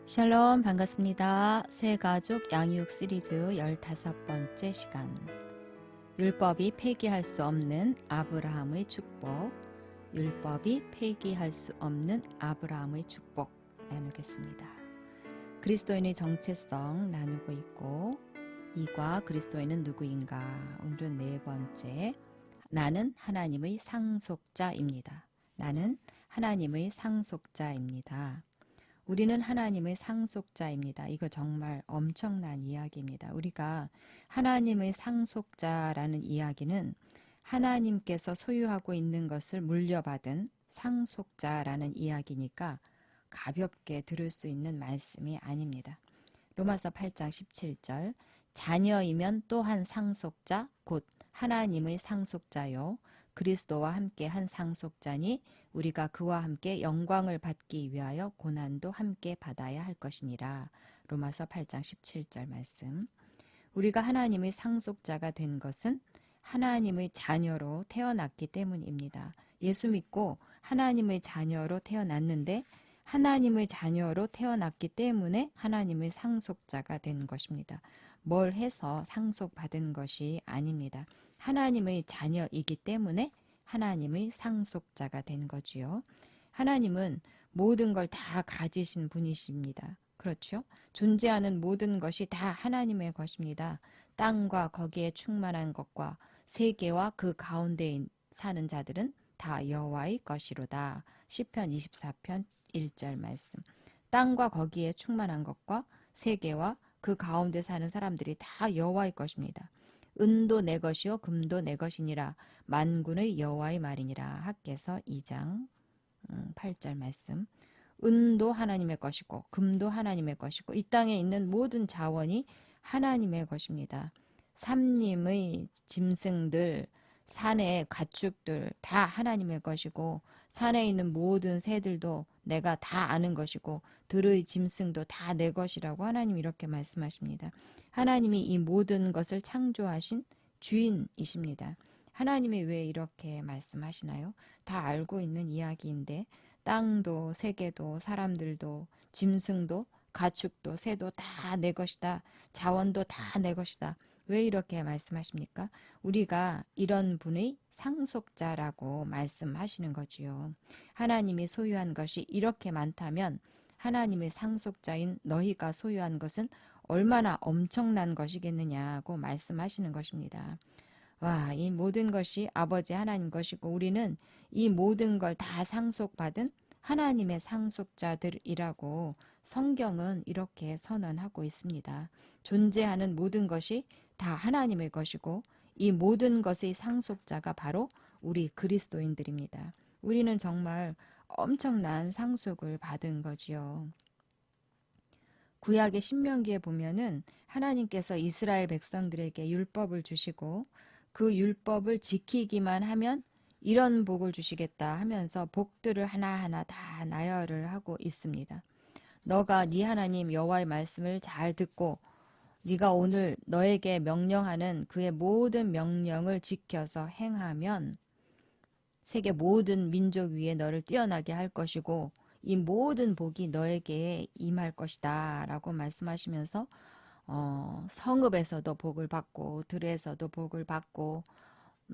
샬롬 반갑습니다. 새가족 양육 시리즈 15번째 시간. 율법이 폐기할 수 없는 아브라함의 축복. 율법이 폐기할 수 없는 아브라함의 축복 나누겠습니다. 그리스도인의 정체성 나누고 있고, 이과 그리스도인은 누구인가? 오늘은 네 번째. 나는 하나님의 상속자입니다. 나는 하나님의 상속자입니다. 우리는 하나님의 상속자입니다. 이거 정말 엄청난 이야기입니다. 우리가 하나님의 상속자라는 이야기는 하나님께서 소유하고 있는 것을 물려받은 상속자라는 이야기니까 가볍게 들을 수 있는 말씀이 아닙니다. 로마서 8장 17절 자녀이면 또한 상속자 곧 하나님의 상속자요 그리스도와 함께 한 상속자니 우리가 그와 함께 영광을 받기 위하여 고난도 함께 받아야 할 것이니라. 로마서 8장 17절 말씀. 우리가 하나님의 상속자가 된 것은 하나님의 자녀로 태어났기 때문입니다. 예수 믿고 하나님의 자녀로 태어났는데 하나님의 자녀로 태어났기 때문에 하나님의 상속자가 된 것입니다. 뭘 해서 상속받은 것이 아닙니다. 하나님의 자녀이기 때문에 하나님의 상속자가 된 거지요. 하나님은 모든 걸 다 가지신 분이십니다. 그렇죠? 존재하는 모든 것이 다 하나님의 것입니다. 땅과 거기에 충만한 것과 세계와 그 가운데 사는 자들은 다 여호와의 것이로다. 시편 24편 1절 말씀. 땅과 거기에 충만한 것과 세계와 그 가운데 사는 사람들이 다 여호와의 것입니다. 은도 내 것이요 금도 내 것이니라 만군의 여호와의 말이니라. 학개서 2장 8절 말씀. 은도 하나님의 것이고 금도 하나님의 것이고 이 땅에 있는 모든 자원이 하나님의 것입니다. 삼림의 짐승들, 산의 가축들 다 하나님의 것이고 산에 있는 모든 새들도 내가 다 아는 것이고 들의 짐승도 다 내 것이라고 하나님 이렇게 말씀하십니다. 하나님이 이 모든 것을 창조하신 주인이십니다. 하나님이 왜 이렇게 말씀하시나요? 다 알고 있는 이야기인데 땅도 세계도 사람들도 짐승도 가축도 새도 다 내 것이다. 자원도 다 내 것이다. 왜 이렇게 말씀하십니까? 우리가 이런 분의 상속자라고 말씀하시는 거지요. 하나님이 소유한 것이 이렇게 많다면 하나님의 상속자인 너희가 소유한 것은 얼마나 엄청난 것이겠느냐고 말씀하시는 것입니다. 와, 이 모든 것이 아버지 하나님 것이고 우리는 이 모든 걸 다 상속받은 하나님의 상속자들이라고 성경은 이렇게 선언하고 있습니다. 존재하는 모든 것이 다 하나님의 것이고 이 모든 것의 상속자가 바로 우리 그리스도인들입니다. 우리는 정말 엄청난 상속을 받은 거지요. 구약의 신명기에 보면은 하나님께서 이스라엘 백성들에게 율법을 주시고 그 율법을 지키기만 하면 이런 복을 주시겠다 하면서 복들을 하나하나 다 나열을 하고 있습니다. 너가 네 하나님 여호와의 말씀을 잘 듣고 네가 오늘 너에게 명령하는 그의 모든 명령을 지켜서 행하면 세계 모든 민족 위에 너를 뛰어나게 할 것이고 이 모든 복이 너에게 임할 것이다 라고 말씀하시면서 성읍에서도 복을 받고 들에서도 복을 받고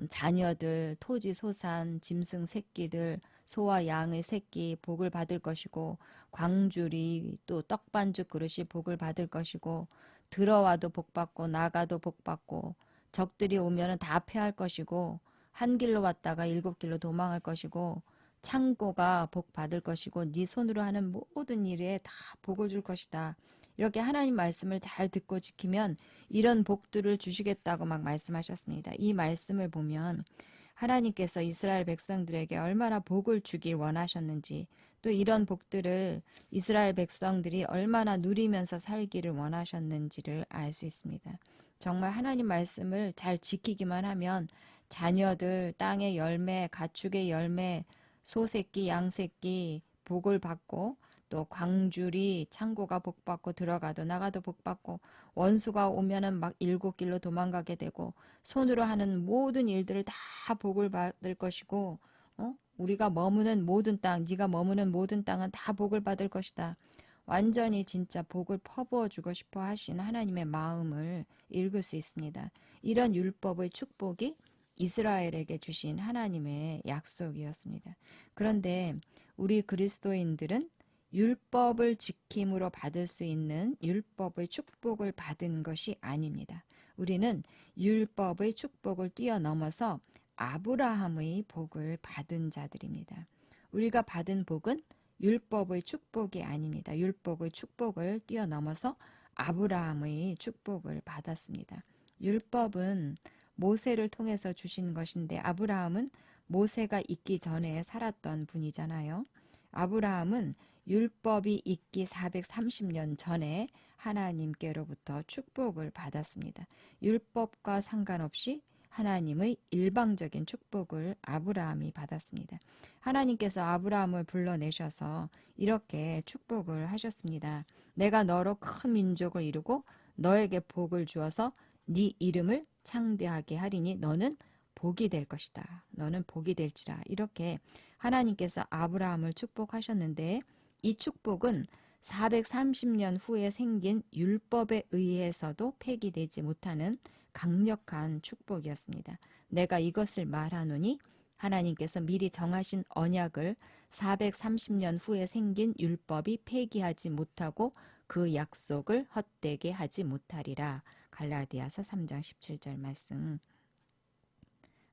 자녀들, 토지, 소산, 짐승 새끼들, 소와 양의 새끼 복을 받을 것이고 광주리 또 떡반죽 그릇이 복을 받을 것이고 들어와도 복 받고 나가도 복 받고 적들이 오면은 다 패할 것이고 한 길로 왔다가 7길로 도망할 것이고 창고가 복 받을 것이고 네 손으로 하는 모든 일에 다 복을 줄 것이다. 이렇게 하나님 말씀을 잘 듣고 지키면 이런 복들을 주시겠다고 막 말씀하셨습니다. 이 말씀을 보면 하나님께서 이스라엘 백성들에게 얼마나 복을 주길 원하셨는지 또 이런 복들을 이스라엘 백성들이 얼마나 누리면서 살기를 원하셨는지를 알 수 있습니다. 정말 하나님 말씀을 잘 지키기만 하면 자녀들, 땅의 열매, 가축의 열매, 소새끼, 양새끼 복을 받고 또 광주리 창고가 복받고 들어가도 나가도 복받고 원수가 오면은 막 7길로 도망가게 되고 손으로 하는 모든 일들을 다 복을 받을 것이고 우리가 머무는 모든 땅, 네가 머무는 모든 땅은 다 복을 받을 것이다. 완전히 진짜 복을 퍼부어 주고 싶어 하시는 하나님의 마음을 읽을 수 있습니다. 이런 율법의 축복이 이스라엘에게 주신 하나님의 약속이었습니다. 그런데 우리 그리스도인들은 율법을 지킴으로 받을 수 있는 율법의 축복을 받은 것이 아닙니다. 우리는 율법의 축복을 뛰어넘어서 아브라함의 복을 받은 자들입니다. 우리가 받은 복은 율법의 축복이 아닙니다. 율법의 축복을 뛰어넘어서 아브라함의 축복을 받았습니다. 율법은 모세를 통해서 주신 것인데 아브라함은 모세가 있기 전에 살았던 분이잖아요. 아브라함은 율법이 있기 430년 전에 하나님께로부터 축복을 받았습니다. 율법과 상관없이 하나님의 일방적인 축복을 아브라함이 받았습니다. 하나님께서 아브라함을 불러내셔서 이렇게 축복을 하셨습니다. 내가 너로 큰 민족을 이루고 너에게 복을 주어서 네 이름을 창대하게 하리니 너는 복이 될 것이다. 너는 복이 될지라. 이렇게 하나님께서 아브라함을 축복하셨는데 이 축복은 430년 후에 생긴 율법에 의해서도 폐기되지 못하는 강력한 축복이었습니다. 내가 이것을 말하노니 하나님께서 미리 정하신 언약을 430년 후에 생긴 율법이 폐기하지 못하고 그 약속을 헛되게 하지 못하리라. 갈라디아서 3장 17절 말씀.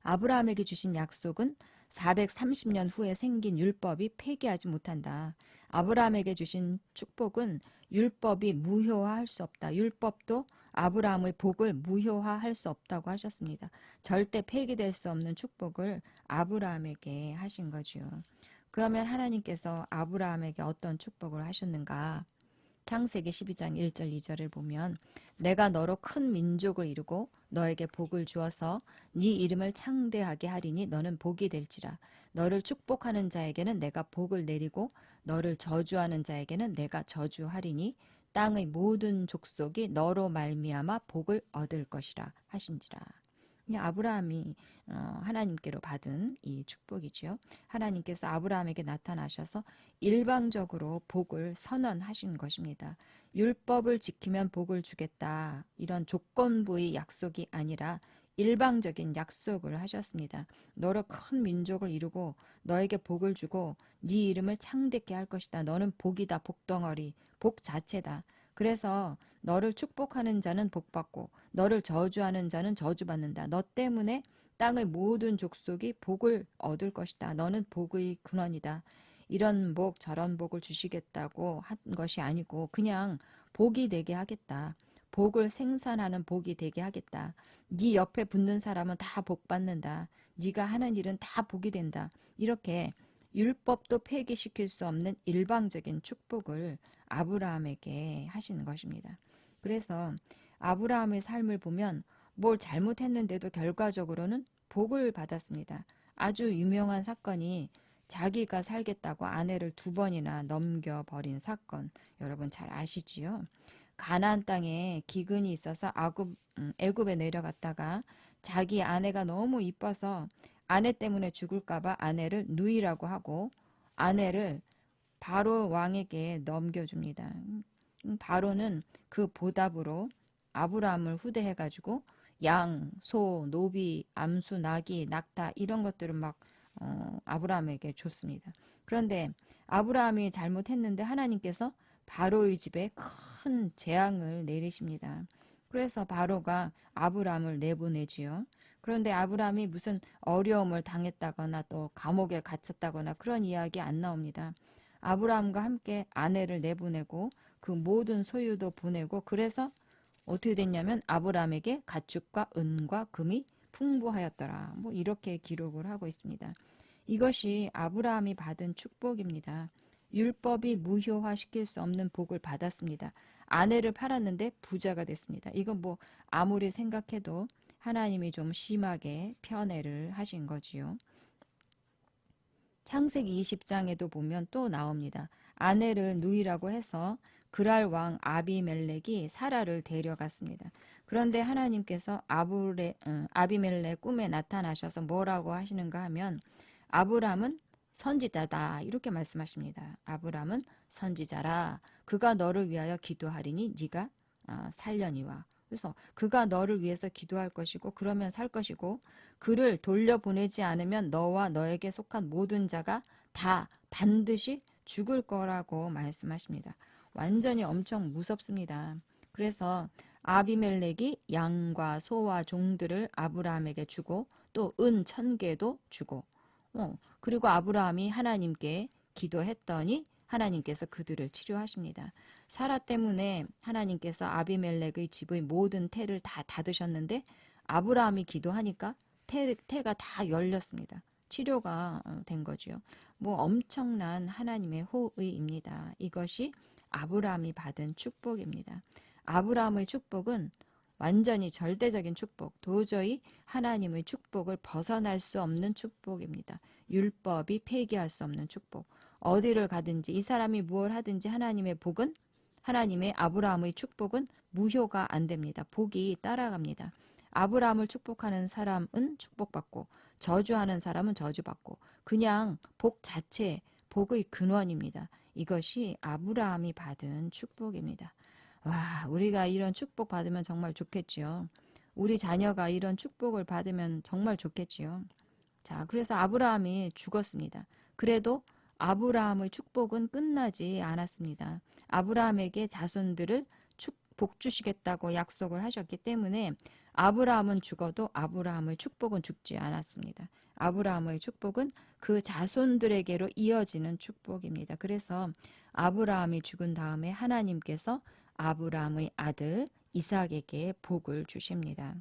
아브라함에게 주신 약속은 430년 후에 생긴 율법이 폐기하지 못한다. 아브라함에게 주신 축복은 율법이 무효화할 수 없다. 율법도 아브라함의 복을 무효화할 수 없다고 하셨습니다. 절대 폐기될 수 없는 축복을 아브라함에게 하신 거지요. 그러면 하나님께서 아브라함에게 어떤 축복을 하셨는가? 창세기 12장 1절 2절을 보면 내가 너로 큰 민족을 이루고 너에게 복을 주어서 네 이름을 창대하게 하리니 너는 복이 될지라. 너를 축복하는 자에게는 내가 복을 내리고 너를 저주하는 자에게는 내가 저주하리니 땅의 모든 족속이 너로 말미암아 복을 얻을 것이라 하신지라. 아브라함이 하나님께로 받은 이 축복이지요. 하나님께서 아브라함에게 나타나셔서 일방적으로 복을 선언하신 것입니다. 율법을 지키면 복을 주겠다. 이런 조건부의 약속이 아니라 일방적인 약속을 하셨습니다. 너로 큰 민족을 이루고 너에게 복을 주고 네 이름을 창대케 할 것이다. 너는 복이다. 복덩어리. 복 자체다. 그래서 너를 축복하는 자는 복받고 너를 저주하는 자는 저주받는다. 너 때문에 땅의 모든 족속이 복을 얻을 것이다. 너는 복의 근원이다. 이런 복 저런 복을 주시겠다고 한 것이 아니고 그냥 복이 되게 하겠다. 복을 생산하는 복이 되게 하겠다. 네 옆에 붙는 사람은 다 복 받는다. 네가 하는 일은 다 복이 된다. 이렇게 율법도 폐기시킬 수 없는 일방적인 축복을 아브라함에게 하시는 것입니다. 그래서 아브라함의 삶을 보면 뭘 잘못했는데도 결과적으로는 복을 받았습니다. 아주 유명한 사건이 자기가 살겠다고 아내를 2번이나 넘겨버린 사건, 여러분 잘 아시지요? 가나안 땅에 기근이 있어서 애굽에 내려갔다가 자기 아내가 너무 이뻐서 아내 때문에 죽을까봐 아내를 누이라고 하고 아내를 바로 왕에게 넘겨줍니다. 바로는 그 보답으로 아브라함을 후대해가지고 양, 소, 노비, 암수, 나귀, 낙타 이런 것들을 막 아브라함에게 줬습니다. 그런데 아브라함이 잘못했는데 하나님께서 바로의 집에 큰 재앙을 내리십니다. 그래서 바로가 아브라함을 내보내지요. 그런데 아브라함이 무슨 어려움을 당했다거나 또 감옥에 갇혔다거나 그런 이야기 안 나옵니다. 아브라함과 함께 아내를 내보내고 그 모든 소유도 보내고 그래서 어떻게 됐냐면 아브라함에게 가축과 은과 금이 풍부하였더라. 뭐 이렇게 기록을 하고 있습니다. 이것이 아브라함이 받은 축복입니다. 율법이 무효화시킬 수 없는 복을 받았습니다. 아내를 팔았는데 부자가 됐습니다. 이건 뭐 아무리 생각해도 하나님이 좀 심하게 편애를 하신 거지요. 창세기 20장에도 보면 또 나옵니다. 아내를 누이라고 해서 그랄 왕 아비멜렉이 사라를 데려갔습니다. 그런데 하나님께서 아비멜렉 꿈에 나타나셔서 뭐라고 하시는가 하면 아브람은 선지자다 이렇게 말씀하십니다. 아브라함은 선지자라. 그가 너를 위하여 기도하리니 네가 살려니와. 그래서 그가 너를 위해서 기도할 것이고 그러면 살 것이고 그를 돌려보내지 않으면 너와 너에게 속한 모든 자가 다 반드시 죽을 거라고 말씀하십니다. 완전히 엄청 무섭습니다. 그래서 아비멜렉이 양과 소와 종들을 아브라함에게 주고 또 은 1000개도 주고 그리고 아브라함이 하나님께 기도했더니 하나님께서 그들을 치료하십니다. 사라 때문에 하나님께서 아비멜렉의 집의 모든 태를 다 닫으셨는데 아브라함이 기도하니까 태가 다 열렸습니다. 치료가 된 거지요. 뭐 엄청난 하나님의 호의입니다. 이것이 아브라함이 받은 축복입니다. 아브라함의 축복은 완전히 절대적인 축복, 도저히 하나님의 축복을 벗어날 수 없는 축복입니다. 율법이 폐기할 수 없는 축복. 어디를 가든지 이 사람이 무엇을 하든지 하나님의 복은 하나님의 아브라함의 축복은 무효가 안 됩니다. 복이 따라갑니다. 아브라함을 축복하는 사람은 축복받고 저주하는 사람은 저주받고 그냥 복 자체, 복의 근원입니다. 이것이 아브라함이 받은 축복입니다. 와, 우리가 이런 축복 받으면 정말 좋겠지요. 우리 자녀가 이런 축복을 받으면 정말 좋겠지요. 자, 그래서 아브라함이 죽었습니다. 그래도 아브라함의 축복은 끝나지 않았습니다. 아브라함에게 자손들을 복 주시겠다고 약속을 하셨기 때문에 아브라함은 죽어도 아브라함의 축복은 죽지 않았습니다. 아브라함의 축복은 그 자손들에게로 이어지는 축복입니다. 그래서 아브라함이 죽은 다음에 하나님께서 아브라함의 아들 이삭에게 복을 주십니다.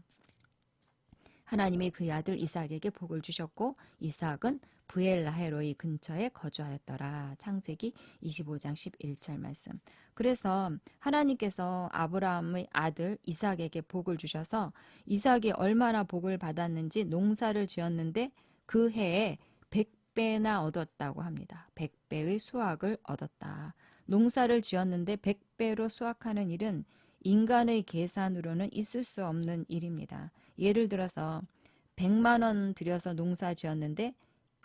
하나님이 그의 아들 이삭에게 복을 주셨고 이삭은 브엘라헤로이 근처에 거주하였더라. 창세기 25장 11절 말씀. 그래서 하나님께서 아브라함의 아들 이삭에게 복을 주셔서 이삭이 얼마나 복을 받았는지 농사를 지었는데 그 해에 100배나 얻었다고 합니다. 100배의 수확을 얻었다. 농사를 지었는데 100배로 수확하는 일은 인간의 계산으로는 있을 수 없는 일입니다. 예를 들어서 100만 원 들여서 농사 지었는데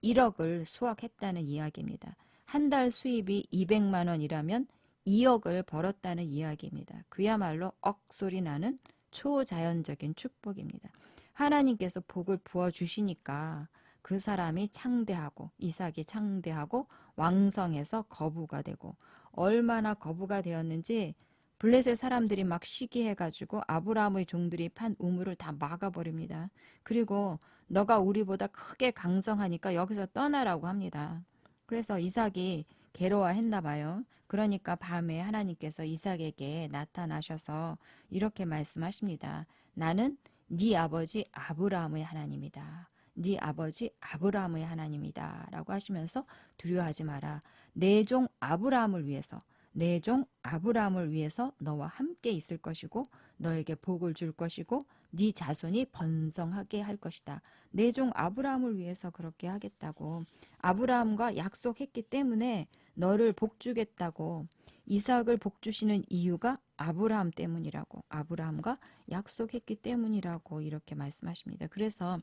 1억을 수확했다는 이야기입니다. 한 달 수입이 200만 원이라면 2억을 벌었다는 이야기입니다. 그야말로 억소리 나는 초자연적인 축복입니다. 하나님께서 복을 부어주시니까 그 사람이 창대하고 이삭이 창대하고 왕성해서 거부가 되고 얼마나 거부가 되었는지 블레셋 사람들이 막 시기해가지고 아브라함의 종들이 판 우물을 다 막아버립니다. 그리고 너가 우리보다 크게 강성하니까 여기서 떠나라고 합니다. 그래서 이삭이 괴로워했나 봐요. 그러니까 밤에 하나님께서 이삭에게 나타나셔서 이렇게 말씀하십니다. 나는 네 아버지 아브라함의 하나님이다. 네 아버지 아브라함의 하나님이다. 라고 하시면서 두려워하지 마라. 내 종 아브라함을 위해서 내 종 아브라함을 위해서 너와 함께 있을 것이고 너에게 복을 줄 것이고 네 자손이 번성하게 할 것이다. 내 종 아브라함을 위해서 그렇게 하겠다고 아브라함과 약속했기 때문에 너를 복 주겠다고 이삭을 복 주시는 이유가 아브라함 때문이라고 아브라함과 약속했기 때문이라고 이렇게 말씀하십니다. 그래서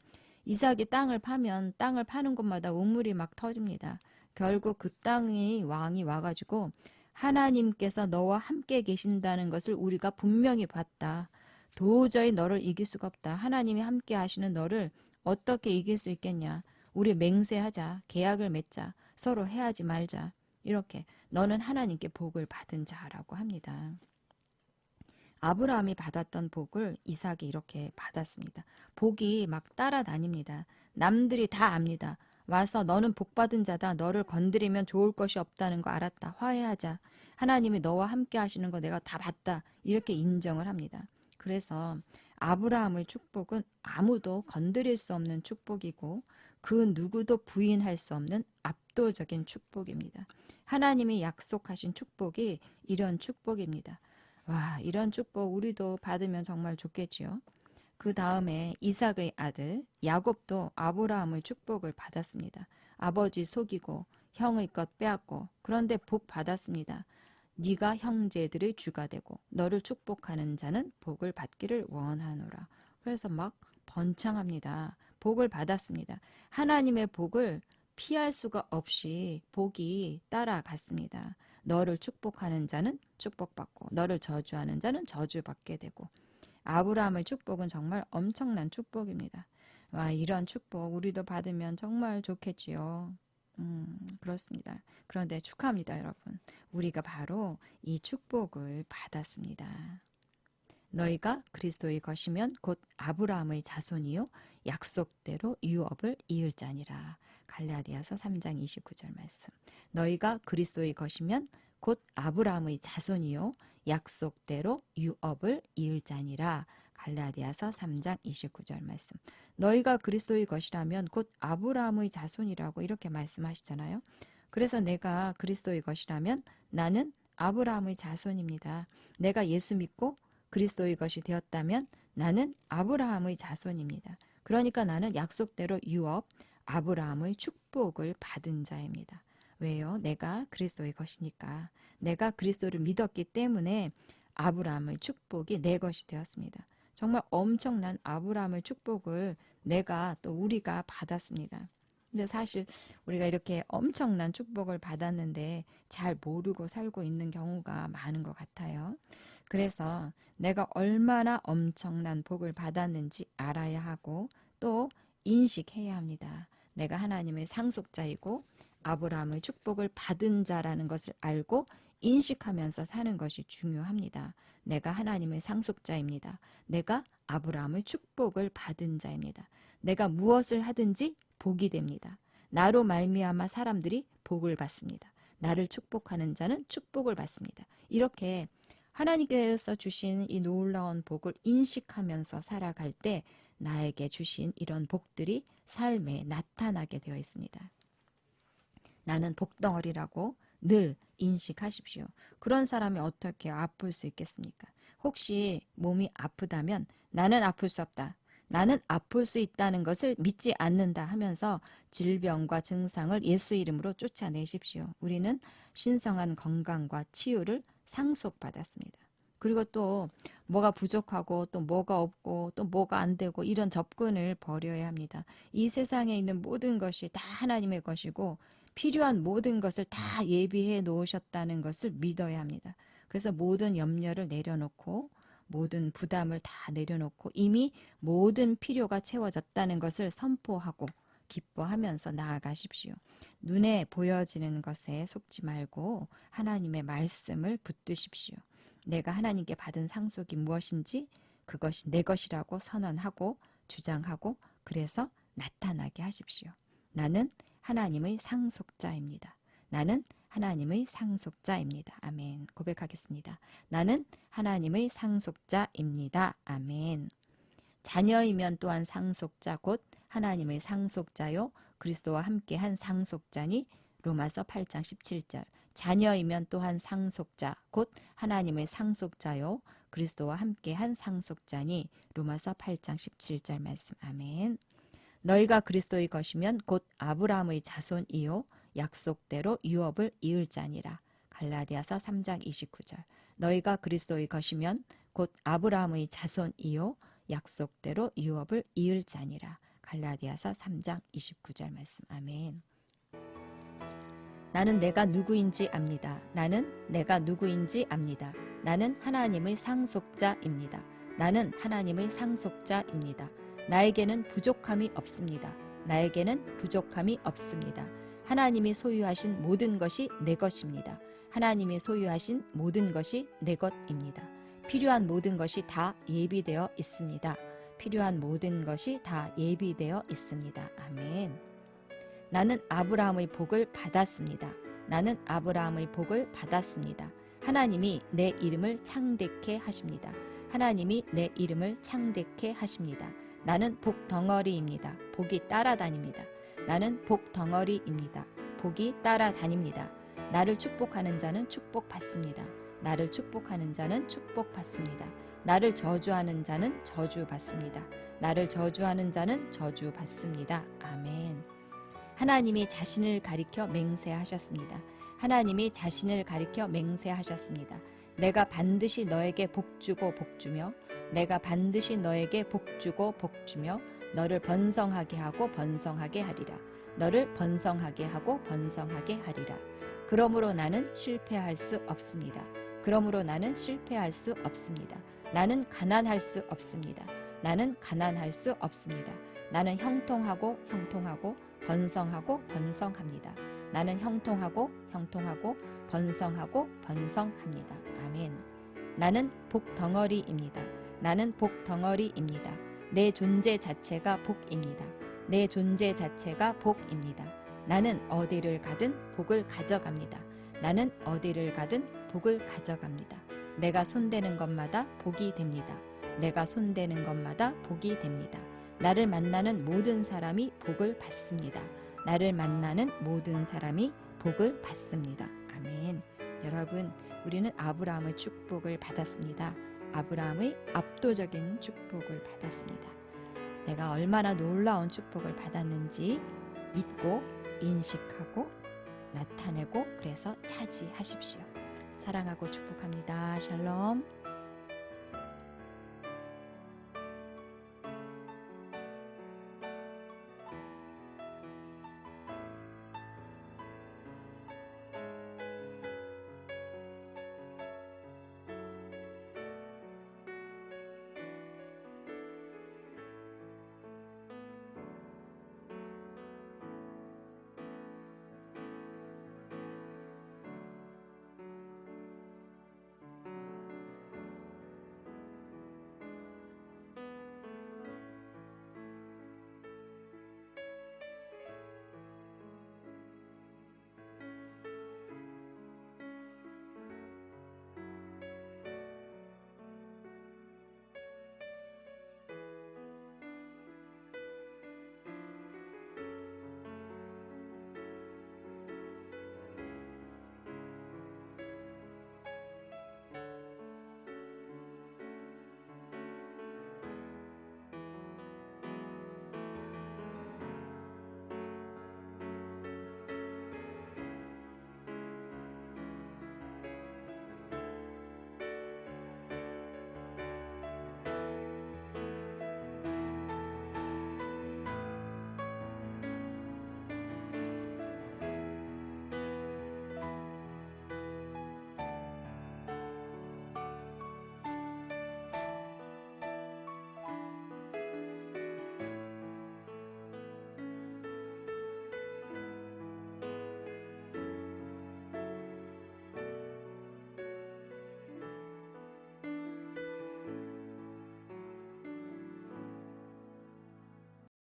이삭이 땅을 파면 땅을 파는 곳마다 우물이 막 터집니다. 결국 그 땅의 왕이 와가지고 하나님께서 너와 함께 계신다는 것을 우리가 분명히 봤다. 도저히 너를 이길 수가 없다. 하나님이 함께 하시는 너를 어떻게 이길 수 있겠냐. 우리 맹세하자. 계약을 맺자. 서로 해하지 말자. 이렇게 너는 하나님께 복을 받은 자라고 합니다. 아브라함이 받았던 복을 이삭이 이렇게 받았습니다. 복이 막 따라다닙니다. 남들이 다 압니다. 와서 너는 복받은 자다. 너를 건드리면 좋을 것이 없다는 거 알았다. 화해하자. 하나님이 너와 함께 하시는 거 내가 다 봤다. 이렇게 인정을 합니다. 그래서 아브라함의 축복은 아무도 건드릴 수 없는 축복이고 그 누구도 부인할 수 없는 압도적인 축복입니다. 하나님이 약속하신 축복이 이런 축복입니다. 와, 이런 축복 우리도 받으면 정말 좋겠지요. 그 다음에 이삭의 아들 야곱도 아브라함의 축복을 받았습니다. 아버지 속이고 형의 것 빼앗고 그런데 복 받았습니다. 네가 형제들의 주가 되고 너를 축복하는 자는 복을 받기를 원하노라. 그래서 막 번창합니다. 복을 받았습니다. 하나님의 복을 피할 수가 없이 복이 따라갔습니다. 너를 축복하는 자는 축복받고 너를 저주하는 자는 저주받게 되고, 아브라함의 축복은 정말 엄청난 축복입니다. 와, 이런 축복 우리도 받으면 정말 좋겠지요. 그렇습니다. 그런데 축하합니다, 여러분. 우리가 바로 이 축복을 받았습니다. 너희가 그리스도의 것이면 곧 아브라함의 자손이요 약속대로 유업을 이을 자니라. 갈라디아서 3장 29절 말씀. 너희가 그리스도의 것이면 곧 아브라함의 자손이요 약속대로 유업을 이을 자니라. 갈라디아서 3장 29절 말씀. 너희가 그리스도의 것이라면 곧 아브라함의 자손이라고 이렇게 말씀하시잖아요. 그래서 내가 그리스도의 것이라면 나는 아브라함의 자손입니다. 내가 예수 믿고 그리스도의 것이 되었다면 나는 아브라함의 자손입니다. 그러니까 나는 약속대로 유업, 아브라함의 축복을 받은 자입니다. 왜요? 내가 그리스도의 것이니까. 내가 그리스도를 믿었기 때문에 아브라함의 축복이 내 것이 되었습니다. 정말 엄청난 아브라함의 축복을 내가 또 우리가 받았습니다. 근데 사실 우리가 이렇게 엄청난 축복을 받았는데 잘 모르고 살고 있는 경우가 많은 것 같아요. 그래서 내가 얼마나 엄청난 복을 받았는지 알아야 하고 또 인식해야 합니다. 내가 하나님의 상속자이고 아브라함의 축복을 받은 자라는 것을 알고 인식하면서 사는 것이 중요합니다. 내가 하나님의 상속자입니다. 내가 아브라함의 축복을 받은 자입니다. 내가 무엇을 하든지 복이 됩니다. 나로 말미암아 사람들이 복을 받습니다. 나를 축복하는 자는 축복을 받습니다. 이렇게 하나님께서 주신 이 놀라운 복을 인식하면서 살아갈 때 나에게 주신 이런 복들이 삶에 나타나게 되어 있습니다. 나는 복덩어리라고 늘 인식하십시오. 그런 사람이 어떻게 아플 수 있겠습니까? 혹시 몸이 아프다면 나는 아플 수 없다. 나는 아플 수 있다는 것을 믿지 않는다 하면서 질병과 증상을 예수 이름으로 쫓아내십시오. 우리는 신성한 건강과 치유를 상속받았습니다. 그리고 또 뭐가 부족하고 또 뭐가 없고 또 뭐가 안 되고 이런 접근을 버려야 합니다. 이 세상에 있는 모든 것이 다 하나님의 것이고 필요한 모든 것을 다 예비해 놓으셨다는 것을 믿어야 합니다. 그래서 모든 염려를 내려놓고 모든 부담을 다 내려놓고 이미 모든 필요가 채워졌다는 것을 선포하고 기뻐하면서 나아가십시오. 눈에 보여지는 것에 속지 말고 하나님의 말씀을 붙드십시오. 내가 하나님께 받은 상속이 무엇인지 그것이 내 것이라고 선언하고 주장하고 그래서 나타나게 하십시오. 나는 하나님의 상속자입니다. 나는 하나님의 상속자입니다. 아멘. 고백하겠습니다. 나는 하나님의 상속자입니다. 아멘. 자녀이면 또한 상속자 곧 하나님의 상속자요 그리스도와 함께한 상속자니 로마서 8장 17절. 자녀이면 또한 상속자 곧 하나님의 상속자요 그리스도와 함께한 상속자니 로마서 8장 17절 말씀. 아멘. 너희가 그리스도의 것이면 곧 아브라함의 자손이요 약속대로 유업을 이을 자니라. 갈라디아서 3장 29절. 너희가 그리스도의 것이면 곧 아브라함의 자손이요 약속대로 유업을 이을 자니라. 갈라디아서 3장 29절 말씀. 아멘. 나는 내가 누구인지 압니다. 나는 내가 누구인지 압니다. 나는 하나님의 상속자입니다. 나는 하나님의 상속자입니다. 나에게는 부족함이 없습니다. 나에게는 부족함이 없습니다. 하나님이 소유하신 모든 것이 내 것입니다. 하나님이 소유하신 모든 것이 내 것입니다. 필요한 모든 것이 다 예비되어 있습니다. 필요한 모든 것이 다 예비되어 있습니다. 아멘. 나는 아브라함의 복을 받았습니다. 나는 아브라함의 복을 받았습니다. 하나님이 내 이름을 창대케 하십니다. 하나님이 내 이름을 창대케 하십니다. 나는 복덩어리입니다. 복이 따라다닙니다. 나는 복덩어리입니다. 복이 따라다닙니다. 나를 축복하는 자는 축복받습니다. 나를 축복하는 자는 축복받습니다. 나를 저주하는 자는 저주받습니다. 나를 저주하는 자는 저주받습니다. 아멘. 하나님이 자신을 가리켜 맹세하셨습니다. 하나님이 자신을 가리켜 맹세하셨습니다. 내가 반드시 너에게 복주고 복주며 내가 반드시 너에게 복주고 복주며 너를 번성하게 하고 번성하게 하리라. 너를 번성하게 하고 번성하게 하리라. 그러므로 나는 실패할 수 없습니다. 그러므로 나는 실패할 수 없습니다. 나는 가난할 수 없습니다. 나는 가난할 수 없습니다. 나는 형통하고 형통하고 번성하고 번성합니다. 나는 형통하고 형통하고 번성하고 번성합니다. 아멘. 나는 복덩어리입니다. 나는 복덩어리입니다. 내 존재 자체가 복입니다. 내 존재 자체가 복입니다. 나는 어디를 가든 복을 가져갑니다. 나는 어디를 가든 복을 가져갑니다. 내가 손대는 것마다 복이 됩니다. 내가 손대는 것마다 복이 됩니다. 나를 만나는 모든 사람이 복을 받습니다. 나를 만나는 모든 사람이 복을 받습니다. 아멘. 여러분, 우리는 아브라함의 축복을 받았습니다. 아브라함의 압도적인 축복을 받았습니다. 내가 얼마나 놀라운 축복을 받았는지 믿고 인식하고 나타내고 그래서 차지하십시오. 사랑하고 축복합니다. 샬롬.